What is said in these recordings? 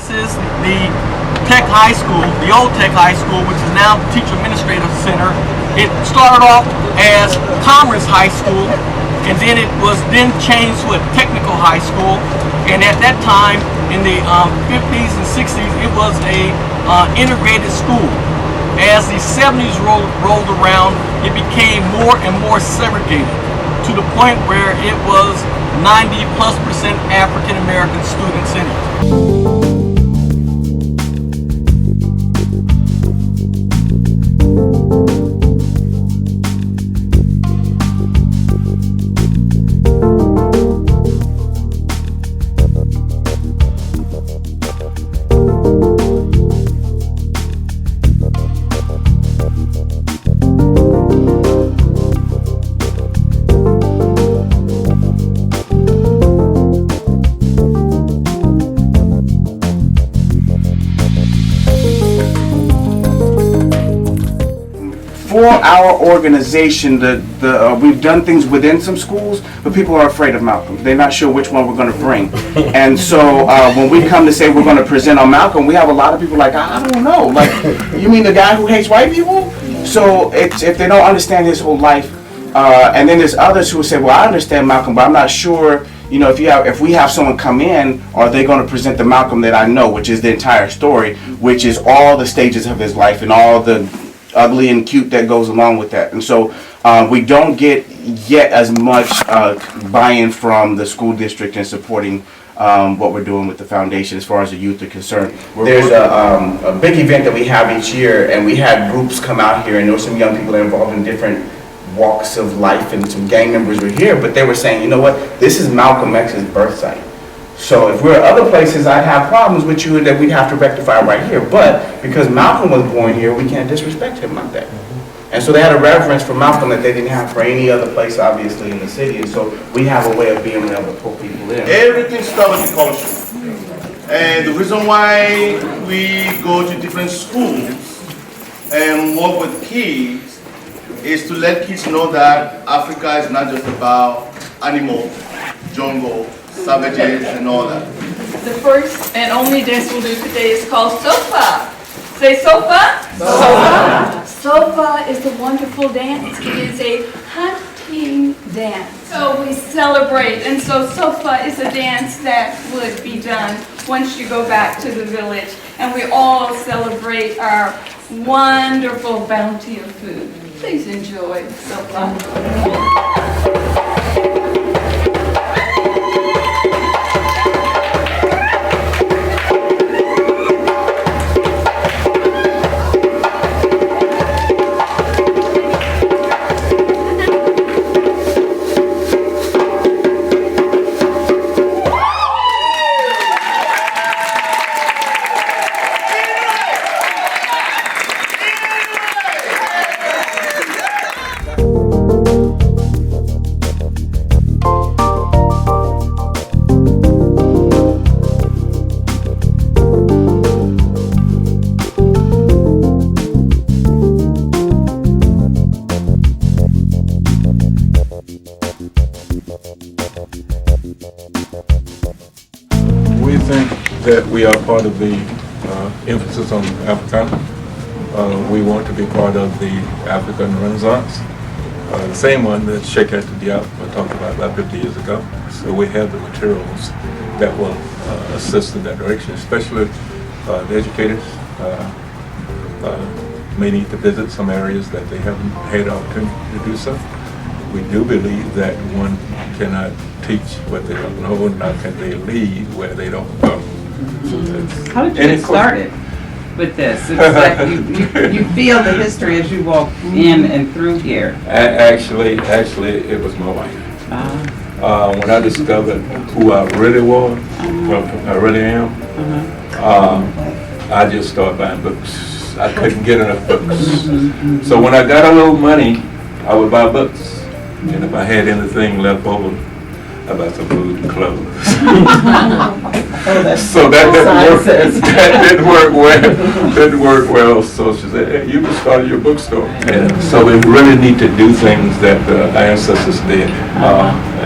This is the Tech High School, the old Tech High School, which is now Teacher Administrative Center. It started off as Commerce High School, and then it was changed to a Technical High School. And at that time, in the 50s and 60s, it was a integrated school. As the 70s rolled around, it became more and more segregated, to the point where it was 90+% African American students in it. For our organization, we've done things within some schools, but people are afraid of Malcolm. They're not sure which one we're going to bring. And so when we come to say we're going to present on Malcolm, we have a lot of people like, I don't know. Like, you mean the guy who hates white people? So if they don't understand his whole life, and then there's others who say, well, I understand Malcolm, but I'm not sure, you know, if we have someone come in, are they going to present the Malcolm that I know, which is the entire story, which is all the stages of his life and all the ugly and cute that goes along with that. And so we don't get yet as much buy-in from the school district in supporting what we're doing with the foundation as far as the youth are concerned. There's a big event that we have each year, and we had groups come out here, and there were some young people that are involved in different walks of life, and some gang members were here, but they were saying, you know what, this is Malcolm X's birth site. So if we're at other places, I'd have problems with you that we'd have to rectify right here. But because Malcolm was born here, we can't disrespect him like that. And so they had a reverence for Malcolm that they didn't have for any other place, obviously, in the city. And so we have a way of being able to pull people in. Everything starts with culture. And the reason why we go to different schools and work with kids is to let kids know that Africa is not just about animals, jungle, savages, and all that. The first and only dance we'll do today is called Sofa. Say Sofa. Sofa. Sofa is a wonderful dance. It is a hunting dance. So we celebrate, and so Sofa is a dance that would be done once you go back to the village, and we all celebrate our wonderful bounty of food. Please enjoy Sofa. We think that we are part of the emphasis on Africana. We want to be part of the African Renaissance, the same one that Sheikh Diop talked about 50 years ago. So we have the materials that will assist in that direction, especially the educators may need to visit some areas that they haven't had the opportunity to do so. We do believe that one cannot teach what they don't know, and nor can they lead where they don't go. How did you get started with this? It's like you feel the history as you walk in and through here. Actually, it was my wife. When I discovered who I really was, what I really am, I just started buying books. I couldn't get enough books. So when I got a little money, I would buy books. And if I had anything left over, I buy some food and clothes. So that didn't work well. Didn't work well. So she said, "Hey, you can start your bookstore." And so we really need to do things that our ancestors did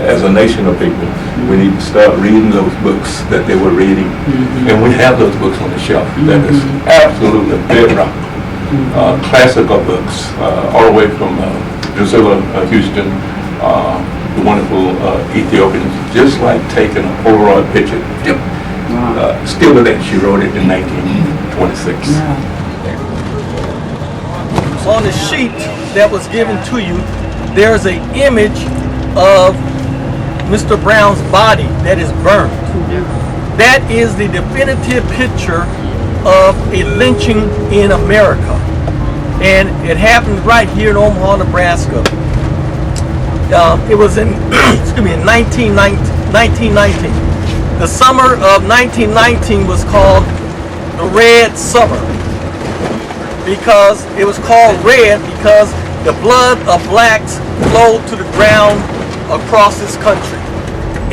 as a nation of people. We need to start reading those books that they were reading. And we have those books on the shelf. That is absolutely bedrock. Classical books, all the way from Drusilla Houston, the wonderful Ethiopians, just like taking a Polaroid picture. Still today, she wrote it in 1926. On the sheet that was given to you, there's an image of Mr. Brown's body that is burned. That is the definitive picture of a lynching in America. And it happened right here in Omaha, Nebraska. It was in, excuse me, in 1919. The summer of 1919 was called the Red Summer, because it was called red because the blood of blacks flowed to the ground across this country.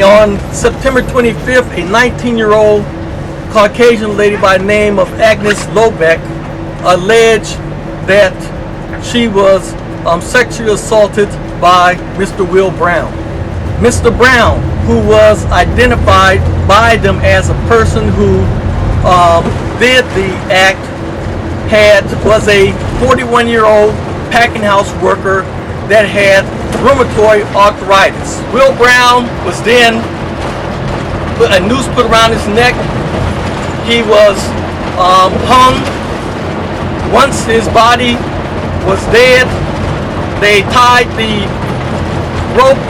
On September 25th, a 19-year-old Caucasian lady by the name of Agnes Lobeck alleged that she was sexually assaulted by Mr. Will Brown. Mr. Brown, who was identified by them as a person who did the act, was a 41-year-old packing house worker that had rheumatoid arthritis. Will Brown was then put a noose put around his neck. He was hung. Once his body was dead, they tied the rope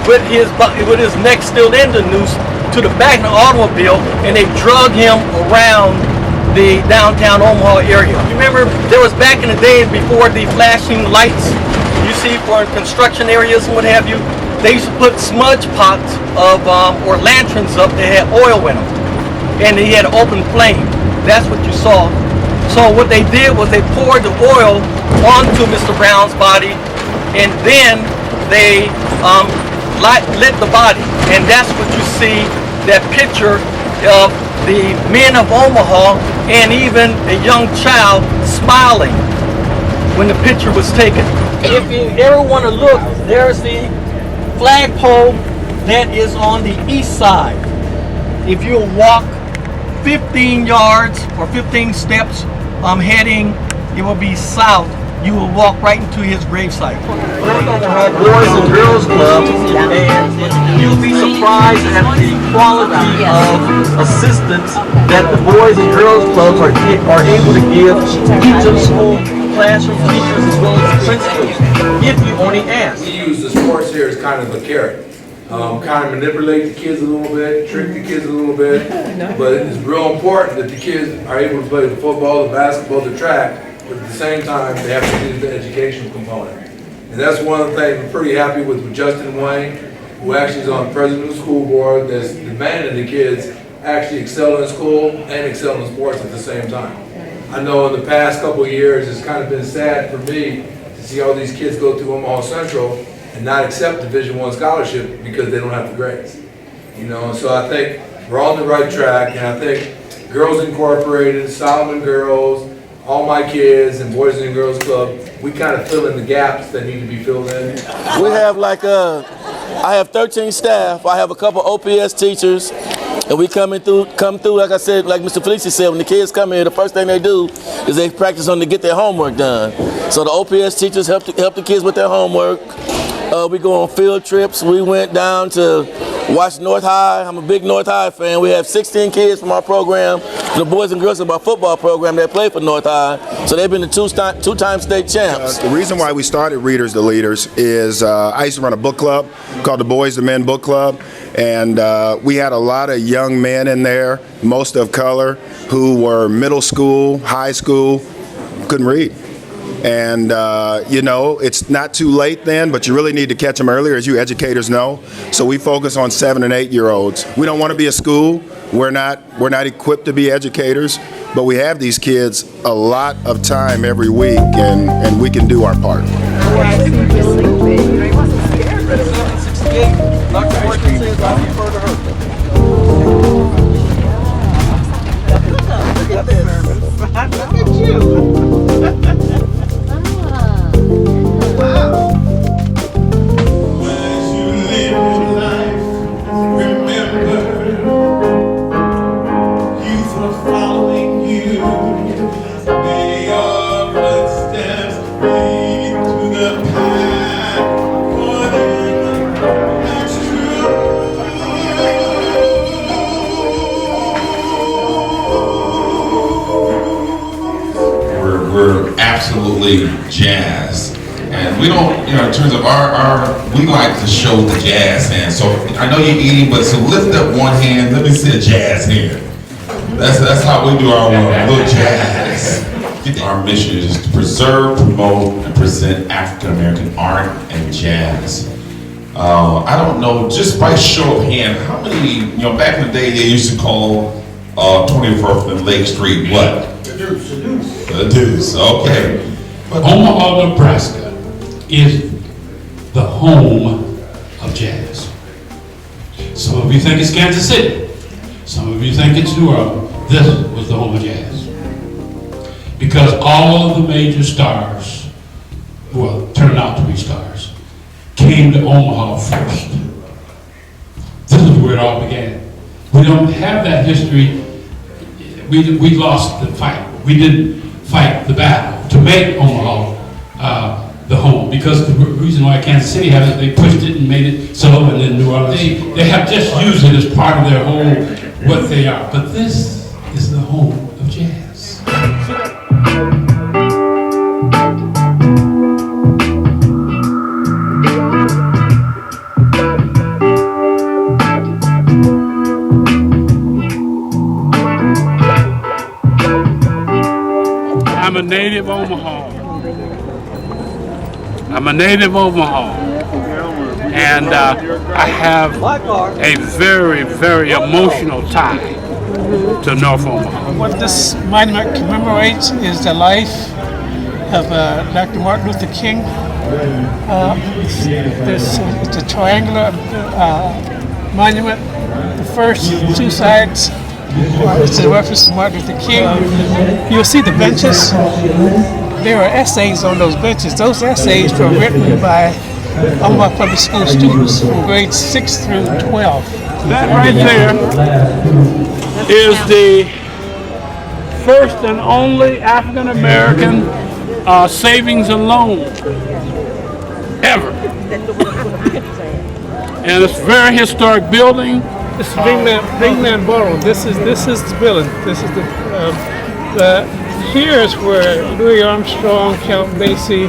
with his neck still in the noose to the back of the automobile, and they drug him around the downtown Omaha area. Remember, there was back in the days before the flashing lights you see for construction areas and what have you, they used to put smudge pots of or lanterns up that had oil in them, and they had an open flame. That's what you saw. So what they did was they poured the oil onto Mr. Brown's body, and then they lit the body, and that's what you see, that picture of the men of Omaha and even a young child smiling when the picture was taken. If you ever want to look, there's the flagpole that is on the east side. If you walk 15 yards or 15 steps heading, it will be south. You will walk right into his gravesite. Omaha Boys and Girls Club, and you'll be surprised at the quality of assistance that the Boys and Girls Clubs are able to give each of the school classroom teachers as well as principals, if you only ask. We use the sports here as kind of a carrot. Kind of manipulate the kids a little bit, trick the kids a little bit, but it's real important that the kids are able to play the football, the basketball, the track, but at the same time, they have to do the educational component. And that's one of the things I'm pretty happy with Justin Wayne, who actually is on the president of the school board, that's demanding the kids actually excel in school and excel in sports at the same time. I know in the past couple of years, it's kind of been sad for me to see all these kids go through Omaha Central and not accept Division I scholarship because they don't have the grades. You know, so I think we're on the right track, and I think Girls Incorporated, Solomon Girls, all my kids, and Boys and Girls Club, we kind of fill in the gaps that need to be filled in. We have I have 13 staff. I have a couple OPS teachers, and we come through, like I said, like Mr. Felici said, when the kids come here, the first thing they do is they practice on to get their homework done. So the OPS teachers help the kids with their homework. We go on field trips. We went down to watch North High. I'm a big North High fan. We have 16 kids from our program, the Boys and Girls of our football program that play for North High. So they've been the two-time state champs. The reason why we started Readers to Leaders is I used to run a book club called the Boys to Men Book Club, and we had a lot of young men in there, most of color, who were middle school, high school, couldn't read. And, you know, it's not too late then, but you really need to catch them earlier, as you educators know. So we focus on 7- and 8-year-olds. We don't want to be a school. We're not equipped to be educators, but we have these kids a lot of time every week, and we can do our part. Look at you. As you live your life, following you. May your footsteps lead to the path for them that's true. We're absolutely jazzed. And we don't, you know, in terms of we like to show the jazz hand. So I know you're eating, but so lift up one hand, let me see a jazz hand. That's how we do our little jazz. Our mission is to preserve, promote, and present African American art and jazz. I don't know, just by show of hand, how many, you know, back in the day they used to call 24th and Lake Street what? The Deuce. The Deuce, okay. But Omaha, Nebraska is the home of jazz. Some of you think it's Kansas City. Some of you think it's New Orleans. This was the home of jazz. Because all of the major stars, well, turned out to be stars, came to Omaha first. This is where it all began. We don't have that history. We lost the fight. We didn't fight the battle to make Omaha the home, because the reason why Kansas City had it, they pushed it and made it so, and then New Orleans, they have just used it as part of their whole, what they are. But this is the home of jazz. I'm a native Omaha. I'm a native Omaha. And I have a very, very emotional tie to North Omaha. What this monument commemorates is the life of Dr. Martin Luther King. It's a triangular monument. The first two sides, it's a reference to Martin Luther King. You'll see the benches. There are essays on those benches. Those essays were written by Omaha Public School students from grades 6 through 12. That right there is the first and only African American savings and loan ever. And it's a very historic building. This is Big Man Ballroom. This is the building. This is the here is where Louis Armstrong, Count Basie,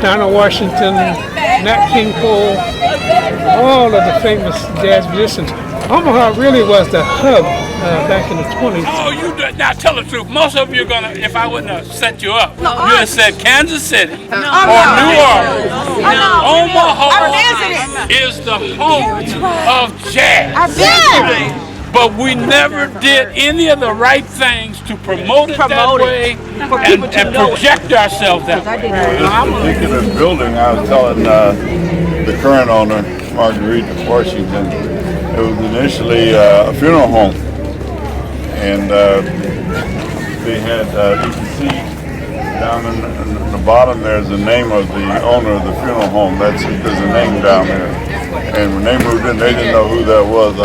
Donald Washington, Nat King Cole, all of the famous jazz musicians. Omaha really was the hub back in the 20s. Oh, you do, now tell the truth. Most of you are gonna, if I wouldn't have set you up, you'd have said Kansas City or New Orleans. Omaha is the home of jazz. But we never did any of the right things to promote it that way and project ourselves that way. This particular building, I was telling the current owner, Marguerite Washington, it was initially a funeral home. And they had, you can see down in the bottom there's the name of the owner of the funeral home. There's a name down there. And when they moved in, they didn't know who that was.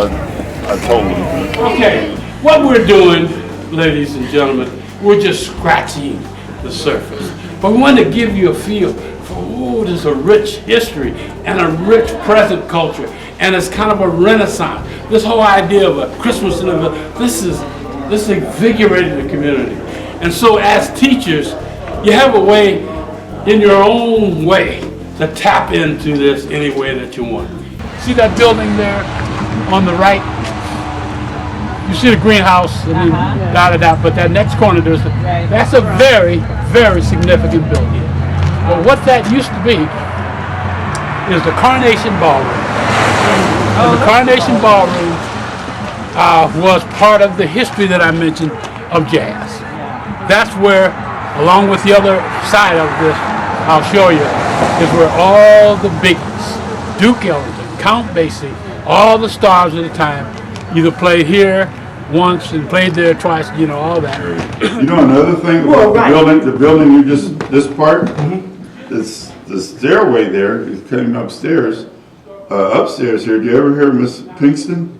I told them. Okay, what we're doing, ladies and gentlemen, we're just scratching the surface. But we want to give you a feel for, oh, there's a rich history and a rich present culture. And it's kind of a renaissance. This whole idea of a Christmas in the this invigorated the community. And so as teachers, you have a way, in your own way, to tap into this any way that you want. See that building there on the right? You see the greenhouse, but that next corner, that's a very, very significant building. But what that used to be is the Carnation Ballroom. And the Carnation Ballroom was part of the history that I mentioned of jazz. That's where, along with the other side of this, I'll show you, is where all the biggies, Duke Ellington, Count Basie, all the stars of the time, either played here once and played there twice, you know, all that. You know another thing about the building you just, this part, this the stairway there is cutting upstairs. Upstairs here, do you ever hear Miss Pinkston?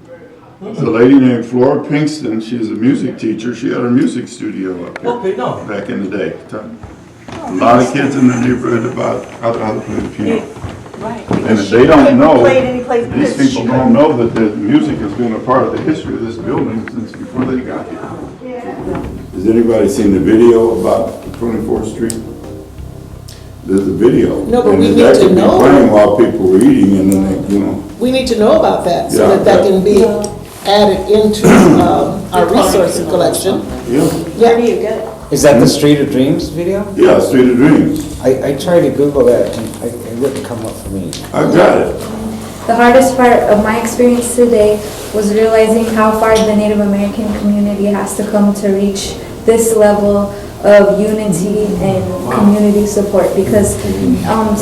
There's a lady named Flora Pinkston. She's a music teacher. She had a music studio up here back in the day. A lot of kids in the neighborhood about how to play the piano. Right. And if they don't know, these people don't know that the music has been a part of the history of this building since before they got here. Has anybody seen the video about 24th Street? There's a video. No, but and we it's need to actually know. playing while people were eating, and then they, We need to know about that so Yeah, that can be added into our resource collection. Yeah. Where do you get it? Is that the Street of Dreams video? Yeah, Street of Dreams. I tried to Google that and it wouldn't come up for me. I got it. The hardest part of my experience today was realizing how far the Native American community has to come to reach this level of unity and community support, because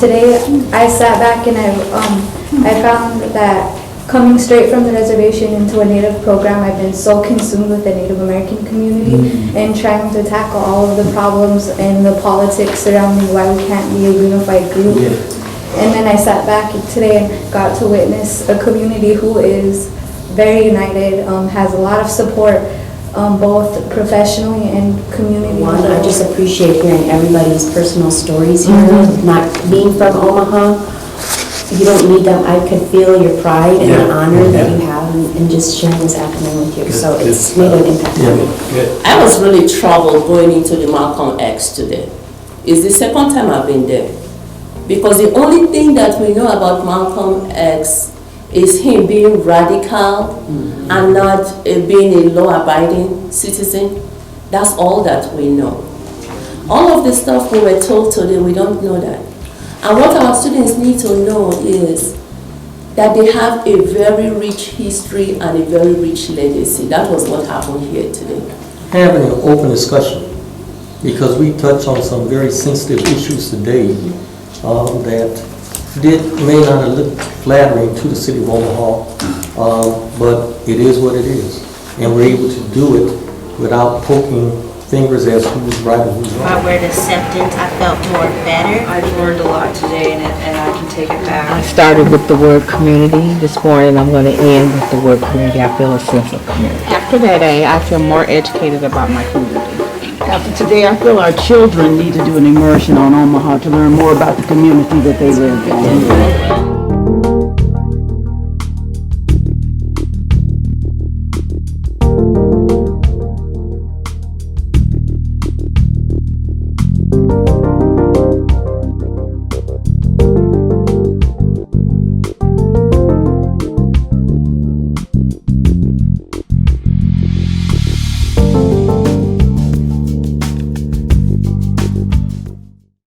today I sat back and I found that coming straight from the reservation into a Native program, I've been so consumed with the Native American community and trying to tackle all of the problems and the politics surrounding why we can't be a unified group. And then I sat back today and got to witness a community who is very united, has a lot of support, both professionally and community. I just appreciate hearing everybody's personal stories here. Not being from Omaha, you don't need them. I could feel your pride and the honor that you have in just sharing this afternoon with you. So it's made an impact on me. I was really troubled going into the Malcolm X today. It's the second time I've been there. Because the only thing that we know about Malcolm X is him being radical and not being a law-abiding citizen. That's all that we know. All of the stuff we were told today, we don't know that. And what our students need to know is that they have a very rich history and a very rich legacy. That was what happened here today. Having an open discussion, because we touched on some very sensitive issues today that may not have looked flattering to the city of Omaha, but it is what it is. And we're able to do it without poking fingers as who's right and who's wrong. My word acceptance, I felt more better. I learned a lot today and I can take it back. I started with the word community this morning. I'm going to end with the word community. I feel a sense of community. After that day, I feel more educated about my community. After today, I feel our children need to do an immersion on Omaha to learn more about the community that they live in.